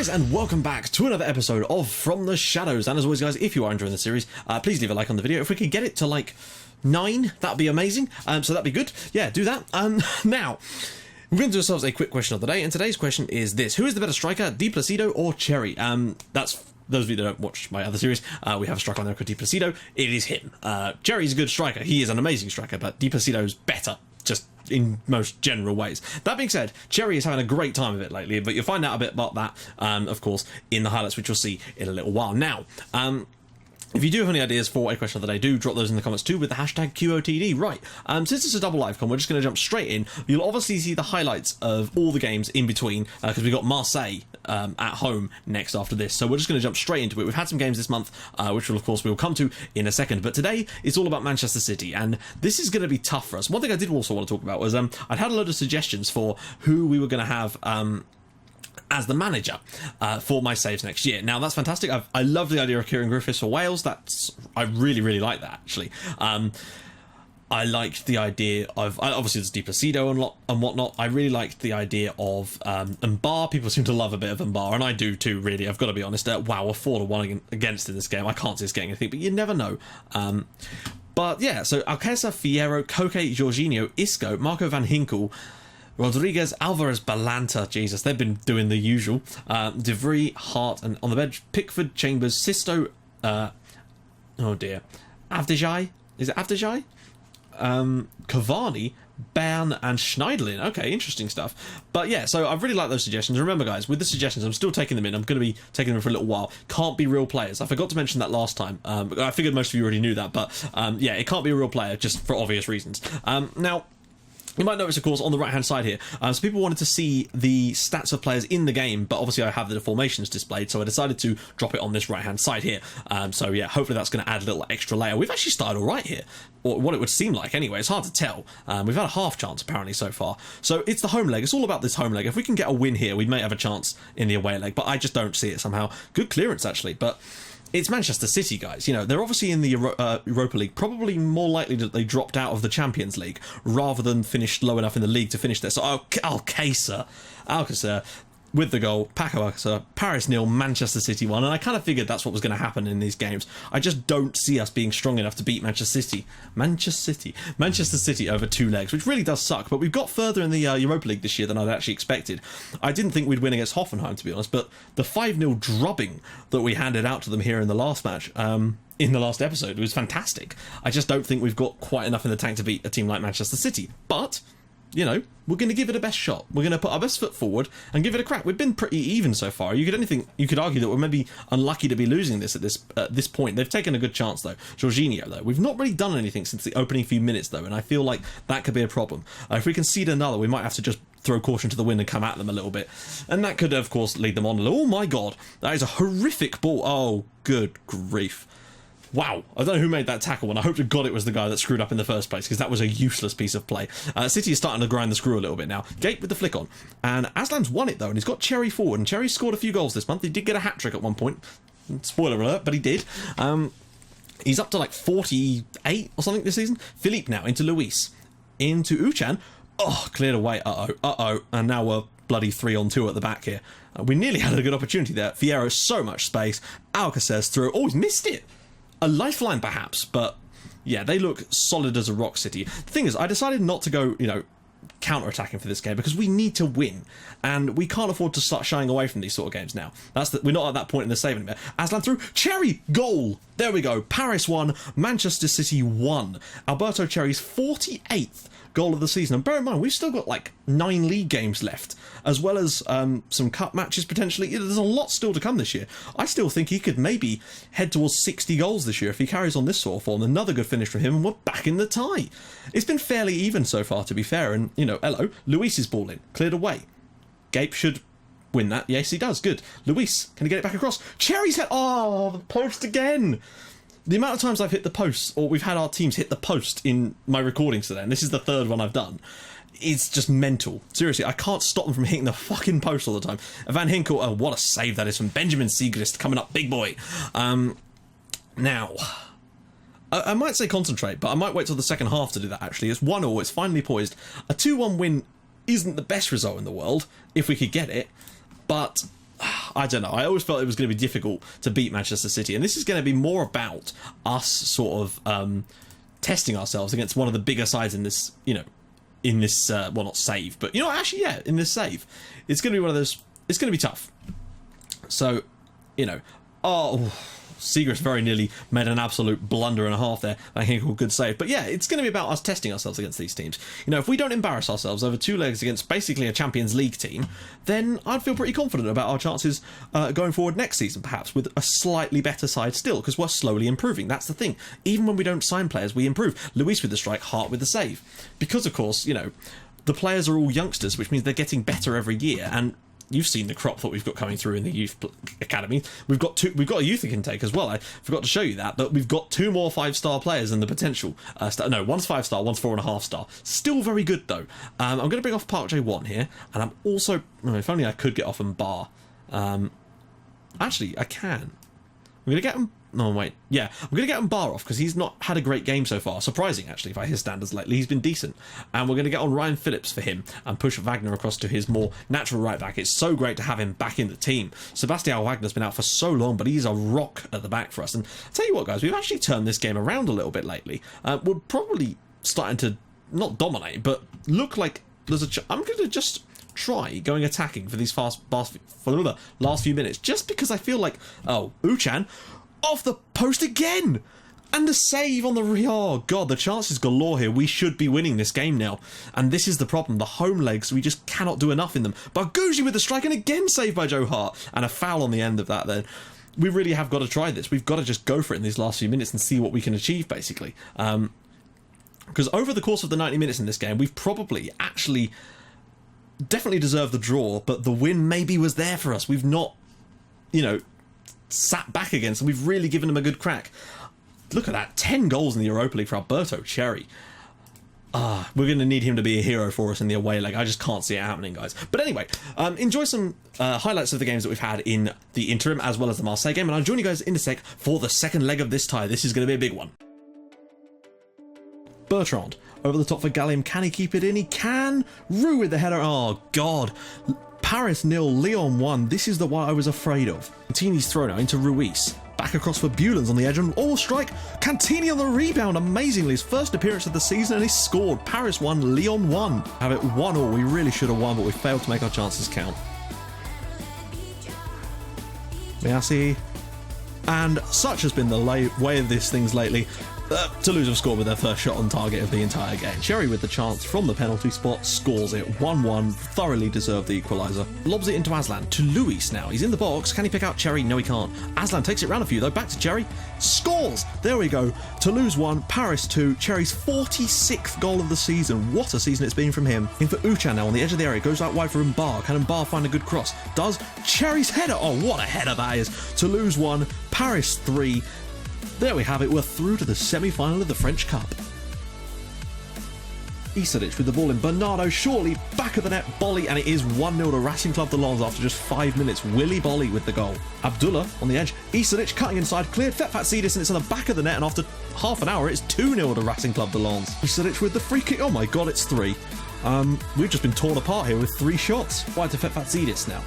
guys, and welcome back to another episode of From the Shadows. And as always, guys, if you are enjoying the series, please leave a like on the video. If we could get it to like 9, that'd be amazing. So that'd be good. Yeah, do that. Now, we're going to do ourselves a quick question of the day, and today's question is this: who is the better striker, Di Placido or Cherry? That's those of you that don't watch my other series. We have a striker on there called Di Placido. It is him. Cherry's a good striker. He is an amazing striker, but Di Placido's better, just in most general ways. That being said, Cherry is having a great time of it lately, but you'll find out a bit about that, of course, in the highlights, which you'll see in a little while. Now, if you do have any ideas for a question of the day, do drop those in the comments too with the hashtag QOTD. Right, since it's a double live con, we're just going to jump straight in. You'll obviously see the highlights of all the games in between, because we've got Marseille at home next after this. So we're just going to jump straight into it. We've had some games this month, which will, of course, we'll come to in a second. But today, it's all about Manchester City, and this is going to be tough for us. One thing I did also want to talk about was I'd had a load of suggestions for who we were going to have as the manager for my saves next year. Now, that's fantastic. I love the idea of Kieran Griffiths for Wales. I really like that, actually. I liked the idea of, obviously there's Di Placido and whatnot. I really liked the idea of Mbar. People seem to love a bit of Mbar, and I do too, really. I've got to be honest. Wow, a 4-1 against in this game. I can't see us getting anything, but you never know. But yeah, so Alcesa, Fierro, Koke, Jorginho, Isco, Marco van Ginkel, Rodriguez, Alvarez, Balanta, Jesus, they've been doing the usual. De Vrij, Hart, and on the bench, Pickford, Chambers, Sisto, oh dear, Avdijai? Is it Avdijai? Cavani, Bern, and Schneiderlin. Okay, interesting stuff. But yeah, so I really like those suggestions. Remember, guys, with the suggestions, I'm still taking them in. I'm going to be taking them for a little while. Can't be real players. I forgot to mention that last time. I figured most of you already knew that, but yeah, it can't be a real player, just for obvious reasons. Now, you might notice, of course, on the right-hand side here, so people wanted to see the stats of players in the game, but obviously I have the formations displayed, so I decided to drop it on this right-hand side here. So yeah, hopefully that's going to add a little extra layer. We've actually started all right here, or what it would seem like anyway. It's hard to tell. We've had a half chance, apparently, so far. So it's the home leg. It's all about this home leg. If we can get a win here, we may have a chance in the away leg, but I just don't see it somehow. Good clearance, actually, but it's Manchester City, guys. You know, they're obviously in the Europa League, probably more likely that they dropped out of the Champions League rather than finished low enough in the league to finish there. So Alcácer with the goal, Paco Alcácer, Paris 0, Manchester City 1, and I kind of figured that's what was going to happen in these games. I just don't see us being strong enough to beat Manchester City over 2 legs, which really does suck, but we've got further in the Europa League this year than I'd actually expected. I didn't think we'd win against Hoffenheim, to be honest, but the 5-0 drubbing that we handed out to them here in the last match, in the last episode, was fantastic. I just don't think we've got quite enough in the tank to beat a team like Manchester City, but you know, we're going to give it a best shot. We're going to put our best foot forward and give it a crack. We've been pretty even so far. You could argue that we're maybe unlucky to be losing this at this point. They've taken a good chance though. Jorginho though, we've not really done anything since the opening few minutes though, and I feel like that could be a problem. If we concede another, we might have to just throw caution to the wind and come at them a little bit, and that could of course lead them on. Oh my god, that is a horrific ball. Oh good grief. Wow, I don't know who made that tackle, and I hope to God it was the guy that screwed up in the first place, because that was a useless piece of play. City is starting to grind the screw a little bit now. Gape with the flick on, and Aslan's won it though, and he's got Cherry forward, and Cherry scored a few goals this month. He did get a hat-trick at one point. Spoiler alert, but he did. He's up to like 48 or something this season. Philippe now, into Luis. Into Uchan. Oh, cleared away. And now we're bloody 3-on-2 at the back here. We nearly had a good opportunity there. Fierro, so much space. Alcácer's through. Oh, he's missed it. A lifeline perhaps, but yeah, they look solid as a rock, City. The thing is, I decided not to go, counter-attacking for this game because we need to win, and we can't afford to start shying away from these sort of games now. We're not at that point in the save anymore. Aslan through, Cherry, goal! There we go. Paris 1, Manchester City 1. Alberto Cherry's 48th goal of the season. And bear in mind, we've still got like 9 league games left, as well as some cup matches potentially. There's a lot still to come this year. I still think he could maybe head towards 60 goals this year if he carries on this sort of form. Another good finish from him, and we're back in the tie. It's been fairly even so far, to be fair, and hello, Luis is ball in, cleared away. Gape should win that. Yes, he does. Good. Luis, can he get it back across? Cherry's head. Oh, the post again. The amount of times I've hit the post, or we've had our teams hit the post in my recordings today, and this is the 3rd one I've done, it's just mental. Seriously, I can't stop them from hitting the fucking post all the time. Van Ginkel, oh, what a save that is from Benjamin Siegrist, coming up, big boy. Now, I might say concentrate, but I might wait till the second half to do that, actually. It's 1-1, it's finally poised. A 2-1 win isn't the best result in the world, if we could get it, but I don't know. I always felt it was going to be difficult to beat Manchester City, and this is going to be more about us sort of testing ourselves against one of the bigger sides in this, well, not save, but actually, yeah, in this save. It's going to be one of those. It's going to be tough. So, Seagrass very nearly made an absolute blunder and a half there. I think a good save. But yeah, it's going to be about us testing ourselves against these teams. If we don't embarrass ourselves over 2 legs against basically a Champions League team, then I'd feel pretty confident about our chances going forward next season, perhaps with a slightly better side still, because we're slowly improving. That's the thing. Even when we don't sign players, we improve. Luis with the strike, Hart with the save. Because, of course, the players are all youngsters, which means they're getting better every year, and you've seen the crop that we've got coming through in the youth academy. We've got a youth intake as well. I forgot to show you that, but we've got 2 more 5-star players in the potential. One's 5-star, one's 4.5-star. Still very good though. I'm going to bring off Park J1 here, and I'm also, if only I could get off and bar. Actually, I can. I'm going to get him. No, wait. Yeah, I'm going to get him bar off because he's not had a great game so far. Surprising, actually, by his standards lately. He's been decent. And we're going to get on Ryan Phillips for him and push Wagner across to his more natural right back. It's so great to have him back in the team. Sebastian Wagner's been out for so long, but he's a rock at the back for us. And I'll tell you what, guys, we've actually turned this game around a little bit lately. We're probably starting to not dominate, but look like there's I'm going to just try going attacking for these for the last few minutes, just because I feel like, Uchan off the post again, and the save on the oh god, the chances galore here. We should be winning this game now, and this is the problem. The home legs, we just cannot do enough in them. Barguzi with the strike, and again saved by Joe Hart, and a foul on the end of that. Then we really have got to try this. We've got to just go for it in these last few minutes and see what we can achieve, basically, because over the course of the 90 minutes in this game, we've probably actually definitely deserved the draw, but the win maybe was there for us. We've not, sat back against them. We've really given them a good crack. Look at that, 10 goals in the Europa League for Alberto Cherry. We're going to need him to be a hero for us in the away leg. I just can't see it happening, guys. But anyway, enjoy some highlights of the games that we've had in the interim, as well as the Marseille game, and I'll join you guys in a sec for the second leg of this tie. This is going to be a big one. Bertrand over the top for Gallium. Can he keep it in? He can. Roux with the header. Oh god. Paris 0, Lyon 1. This is the one I was afraid of. Cantini's throw now into Ruiz. Back across for Bulens on the edge, and strike. Cantini on the rebound. Amazingly, his first appearance of the season, and he scored. Paris 1, Lyon 1. Have it 1-1. We really should have won, but we failed to make our chances count. Miassi. And such has been the way of these things lately. Toulouse have scored with their first shot on target of the entire game. Cherry with the chance from the penalty spot scores it 1-1, thoroughly deserved the equaliser. Lobs it into Aslan, to Luis now. He's in the box, can he pick out Cherry? No he can't. Aslan takes it round a few though, back to Cherry, scores! There we go, Toulouse 1, Paris 2, Cherry's 46th goal of the season. What a season it's been from him. In for Uchan now on the edge of the area, goes out wide for Mbar. Can Mbar find a good cross? Does. Cherry's header, oh what a header that is. Toulouse 1, Paris 3. There we have it, we're through to the semi-final of the French Cup. Isadic with the ball in, Bernardo Shorley, back of the net, volley, and it is 1-0 to Racing Club de Lens after just 5 minutes. Willy Bolly with the goal. Abdullah on the edge, Isadic cutting inside, cleared Fetfatsidis, and it's on the back of the net, and after half an hour it's 2-0 to Racing Club de Lens. Isadic with the free kick, oh my god, it's 3. We've just been torn apart here with 3 shots. Wide to Fetfatsidis now.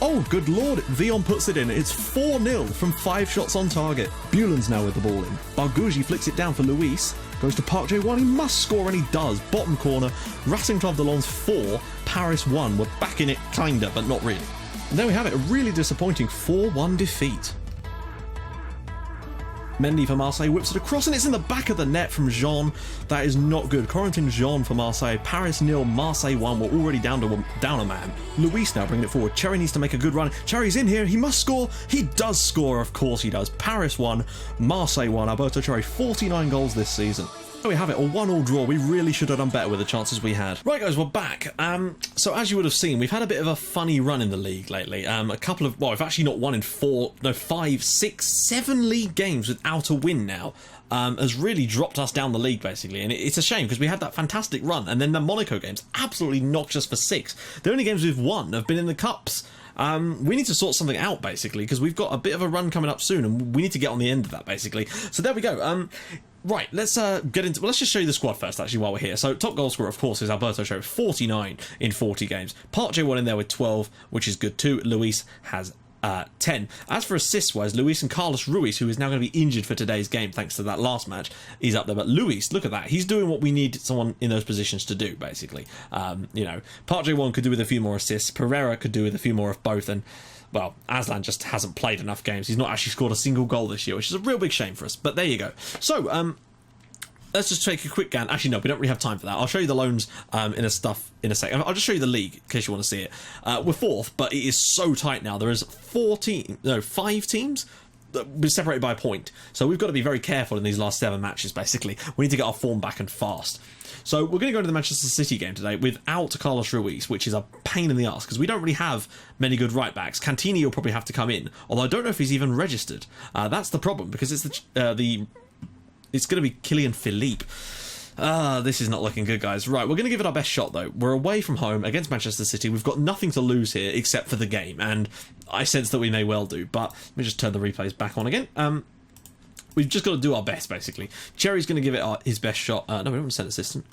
Oh, good lord, Vion puts it in. It's 4-0 from 5 shots on target. Bulens now with the ball in. Barguzi flicks it down for Luis. Goes to Park J1. He must score, and he does. Bottom corner. Racing Club de Lens 4, Paris 1. We're back in it, kinda, but not really. And there we have it, a really disappointing 4-1 defeat. Mendy for Marseille whips it across, and it's in the back of the net from Jean. That is not good. Corentin Jean for Marseille. Paris 0, Marseille 1. We're already down a man. Luis now bringing it forward. Cherry needs to make a good run. Cherry's in here. He must score. He does score. Of course he does. Paris 1, Marseille 1. Alberto Cherry, 49 goals this season. There we have it, a 1-1 draw. We really should have done better with the chances we had. Right guys, we're back. So as you would have seen, we've had a bit of a funny run in the league lately. A couple of, well, we've actually not won in 5, 6, 7 league games without a win now. Has really dropped us down the league basically, and it's a shame because we had that fantastic run, and then the Monaco games absolutely knocked us for 6. The only games we've won have been in the cups. We need to sort something out basically, because we've got a bit of a run coming up soon and we need to get on the end of that basically. So there we go. Right, let's get into... Well, let's just show you the squad first, actually, while we're here. So, top goal scorer, of course, is Alberto Show, 49 in 40 games. Part J1 in there with 12, which is good too. Luis has 10. As for assists-wise, Luis and Carlos Ruiz, who is now going to be injured for today's game thanks to that last match, is up there. But Luis, look at that. He's doing what we need someone in those positions to do, basically. You know, Part J1 could do with a few more assists. Pereira could do with a few more of both, and... well, Aslan just hasn't played enough games. He's not actually scored a single goal this year, which is a real big shame for us. But there you go. So, let's just take a quick scan. Actually, no, we don't really have time for that. I'll show you the loans in a second. I'll just show you the league in case you want to see it. We're fourth, but it is so tight now. There is 5 teams that we're separated by a point. So we've got to be very careful in these last 7 matches, basically. We need to get our form back and fast. So we're going to go to the Manchester City game today without Carlos Ruiz, which is a pain in the arse because we don't really have many good right backs. Cantini will probably have to come in, although I don't know if he's even registered. That's the problem because it's it's going to be Kylian Philippe. This is not looking good, guys. Right, we're going to give it our best shot, though. We're away from home against Manchester City. We've got nothing to lose here except for the game, and I sense that we may well do. But let me just turn the replays back on again. We've just got to do our best, basically. Cherry's going to give it his best shot. No, we don't want to send assistant.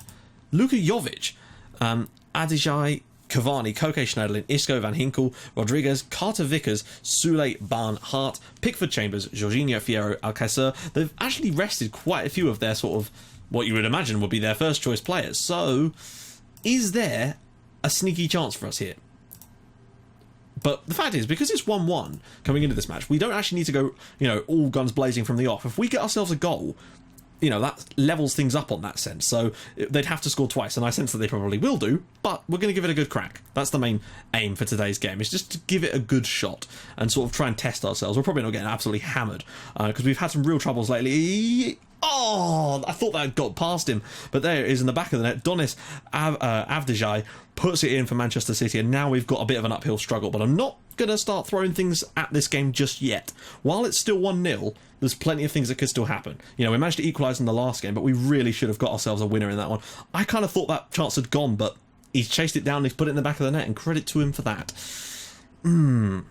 Luka Jovic, Adijai, Cavani, Koke Schneiderlin, Isco, Van Hinkel, Rodriguez, Carter Vickers, Sule, Barn, Hart, Pickford Chambers, Jorginho, Fierro, Alcacer. They've actually rested quite a few of their sort of, what you would imagine would be their first choice players. So, is there a sneaky chance for us here? But the fact is, because it's 1-1 coming into this match, we don't actually need to go, you know, all guns blazing from the off. If we get ourselves a goal, you know, that levels things up on that sense. So they'd have to score twice, and I sense that they probably will do, but we're going to give it a good crack. That's the main aim for today's game, is just to give it a good shot and sort of try and test ourselves. We're probably not getting absolutely hammered, because we've had some real troubles lately. Oh, I thought that got past him, but there it is in the back of the net. Donis Avdijai puts it in for Manchester City, and now we've got a bit of an uphill struggle, but I'm not going to start throwing things at this game just yet. While it's still 1-0, there's plenty of things that could still happen. You know, we managed to equalise in the last game, but we really should have got ourselves a winner in that one. I kind of thought that chance had gone, but he's chased it down, he's put it in the back of the net, and credit to him for that. We're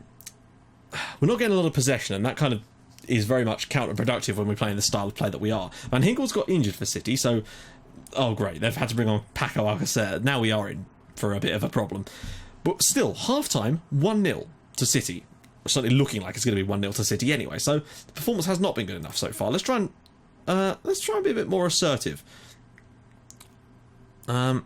not getting a lot of possession, and that kind of is very much counterproductive when we're playing the style of play that we are. Van Hinkel's got injured for City, so... oh, great, they've had to bring on Paco Alcacer. Now we are in for a bit of a problem. But still, half-time, 1-0 to City. Certainly looking like it's going to be 1-0 to City anyway, so the performance has not been good enough so far. Let's try and be a bit more assertive. I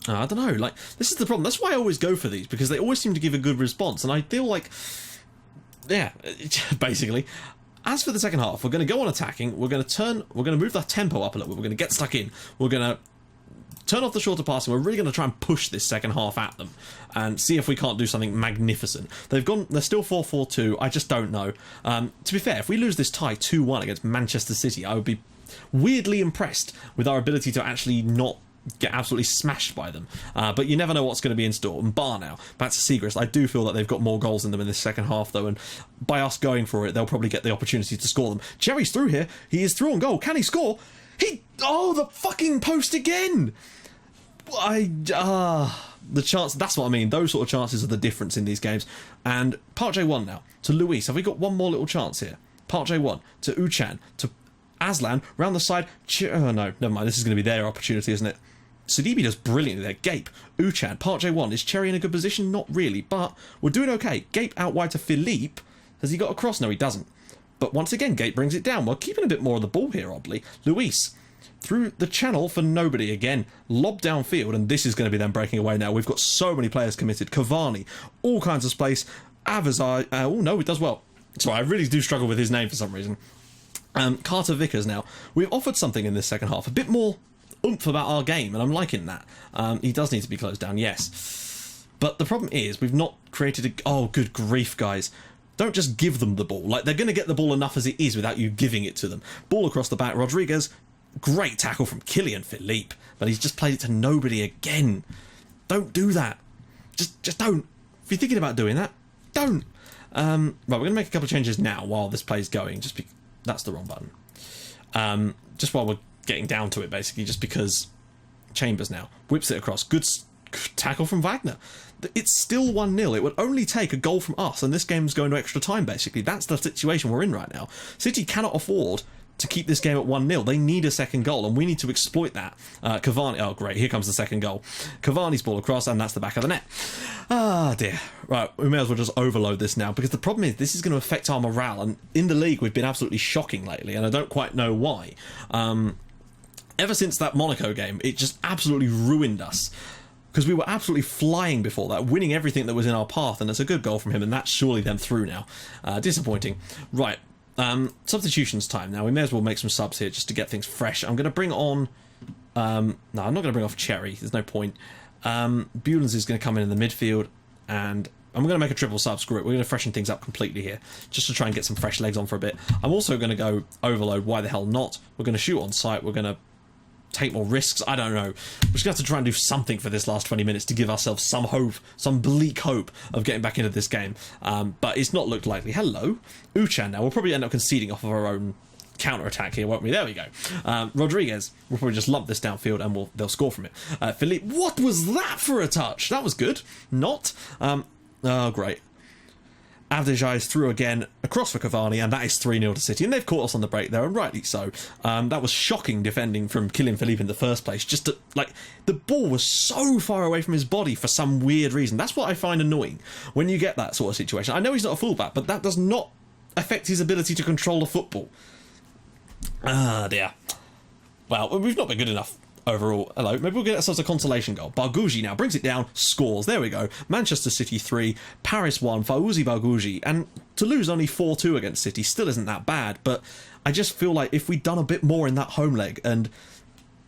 don't know, like, this is the problem. That's why I always go for these, because they always seem to give a good response, and I feel like... yeah, basically. As for the second half, we're going to go on attacking. We're going to move that tempo up a little bit. We're going to get stuck in. We're going to turn off the shorter passing. We're really going to try and push this second half at them and see if we can't do something magnificent. They're still 4-4-2. I just don't know. To be fair, if we lose this tie 2-1 against Manchester City, I would be weirdly impressed with our ability to actually not get absolutely smashed by them, but you never know what's going to be in store. And bar now, back to Seagrass, I do feel that they've got more goals in them in this second half, though, and by us going for it, they'll probably get the opportunity to score them. Cherry's through here. He is through on goal. Can he score? Oh, the fucking post again! The chance, that's what I mean. Those sort of chances are the difference in these games. And Part J1 now to Luis. Have we got one more little chance here? Part J1 to Uchan, to Aslan, round the side. Oh no, never mind. This is going to be their opportunity, isn't it? Sidibe does brilliantly there. Gape, Uchan, Part J1. Is Cherry in a good position? Not really, but we're doing okay. Gape out wide to Philippe. Has he got a cross? No, he doesn't. But once again, Gape brings it down. We're keeping a bit more of the ball here, oddly. Luis, through the channel for nobody again. Lob downfield, and this is going to be them breaking away now. We've got so many players committed. Cavani, all kinds of space. Avazai, oh no, he does well. Sorry, I really do struggle with his name for some reason. Carter Vickers now. We've offered something in this second half. A bit more oomph about our game, and I'm liking that. He does need to be closed down, yes. But the problem is, we've not created a... oh, good grief, guys. Don't just give them the ball. Like, they're going to get the ball enough as it is without you giving it to them. Ball across the back. Rodriguez, great tackle from Kylian Philippe, but he's just played it to nobody again. Don't do that. Just don't. If you're thinking about doing that, don't. Right, we're going to make a couple of changes now while this play's going. That's the wrong button. Just while we're getting down to it, basically, just because Chambers now whips it across. Good tackle from Wagner. It's still 1-0. It would only take a goal from us, and this game's going to extra time, basically. That's the situation we're in right now. City cannot afford to keep this game at 1-0. They need a second goal, and we need to exploit that. Cavani, oh great, here comes the second goal. Cavani's ball across, and that's the back of the net. Ah dear. Right, we may as well just overload this now, because the problem is this is going to affect our morale, and in the league we've been absolutely shocking lately, and I don't quite know why. Ever since that Monaco game, it just absolutely ruined us. Because we were absolutely flying before that, winning everything that was in our path, and it's a good goal from him, and that's surely them through now. Disappointing. Right, substitutions time now. We may as well make some subs here just to get things fresh. I'm going to bring on... no, I'm not going to bring off Cherry. There's no point. Bulens is going to come in the midfield, and I'm going to make a triple sub. Screw it. We're going to freshen things up completely here, just to try and get some fresh legs on for a bit. I'm also going to go overload. Why the hell not? We're going to shoot on sight. We're going to take more risks. I don't know. We're just going to have to try and do something for this last 20 minutes to give ourselves some hope, some bleak hope of getting back into this game. But it's not looked likely. Hello. Uchan now. We'll probably end up conceding off of our own counter-attack here, won't we? There we go. Rodriguez will probably just lump this downfield and they'll score from it. Philippe, what was that for a touch? That was good. Not. Oh, great. Avdija is through again, across for Cavani, and that is 3-0 to City, and they've caught us on the break there, and rightly so. That was shocking defending from Kylian Philippe in the first place. Just to, like, the ball was so far away from his body for some weird reason. That's what I find annoying when you get that sort of situation. I know he's not a fullback, but that does not affect his ability to control the football. Ah, dear. Well, we've not been good enough overall. Hello, maybe we'll get ourselves a consolation goal. Bargugi now brings it down, scores. There we go. Manchester City 3, Paris 1, Fawzi Bargugi. And to lose only 4-2 against City still isn't that bad, but I just feel like if we'd done a bit more in that home leg and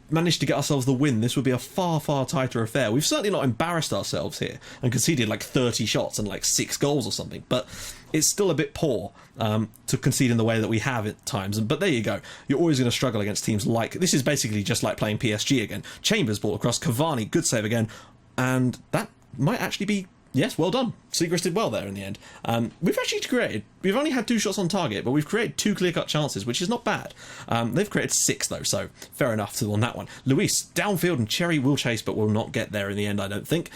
managed to get ourselves the win, this would be a far, far tighter affair. We've certainly not embarrassed ourselves here and conceded like 30 shots and like 6 goals or something, but it's still a bit poor to concede in the way that we have at times. But there you go. You're always going to struggle against teams like... This is basically just like playing PSG again. Chambers ball across, Cavani, good save again, and that might actually be... Yes, well done. Seagrass did well there in the end. We've actually created... We've only had 2 shots on target, but we've created 2 clear-cut chances, which is not bad. They've created 6, though, so fair enough on that one. Luis, downfield, and Cherry will chase, but will not get there in the end, I don't think.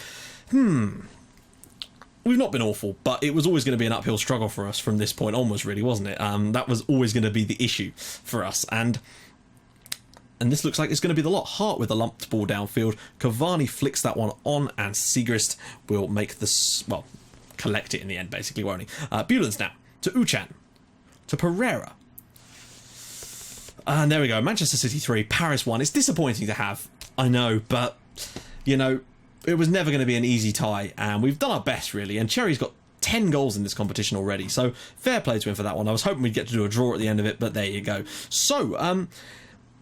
We've not been awful, but it was always going to be an uphill struggle for us from this point onwards, really, wasn't it? That was always going to be the issue for us, and this looks like it's going to be the lot. Hart with a lumped ball downfield. Cavani flicks that one on, and Seagrist will make this, well, collect it in the end, basically, won't he? Bulens now to Uchan, to Pereira. And there we go. Manchester City 3, Paris 1. It's disappointing to have, I know, but, you know, it was never going to be an easy tie, and we've done our best, really. And Cherry's got 10 goals in this competition already, so fair play to him for that one. I was hoping we'd get to do a draw at the end of it, but there you go. So,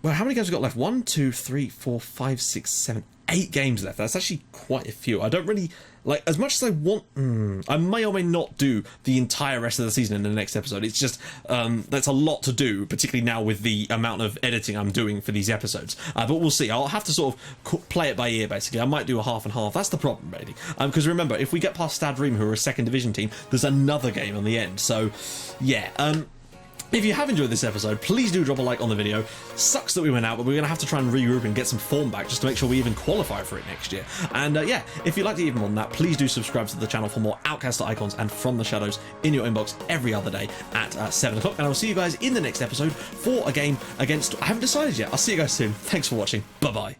well, how many games have we got left? 1, 2, 3, 4, 5, 6, 7, 8 games left. That's actually quite a few. I don't really... Like, as much as I want... I may or may not do the entire rest of the season in the next episode. It's just... that's a lot to do, particularly now with the amount of editing I'm doing for these episodes. But we'll see. I'll have to sort of play it by ear, basically. I might do a half and half. That's the problem, really. Because remember, if we get past Stade Reims, who are a second division team, there's another game on the end. So, yeah. If you have enjoyed this episode, please do drop a like on the video. Sucks that we went out, but we're going to have to try and regroup and get some form back just to make sure we even qualify for it next year. And yeah, if you'd like to even more than that, please do subscribe to the channel for more Outcaster icons and From the Shadows in your inbox every other day at 7 o'clock. And I will see you guys in the next episode for a game against... I haven't decided yet. I'll see you guys soon. Thanks for watching. Bye-bye.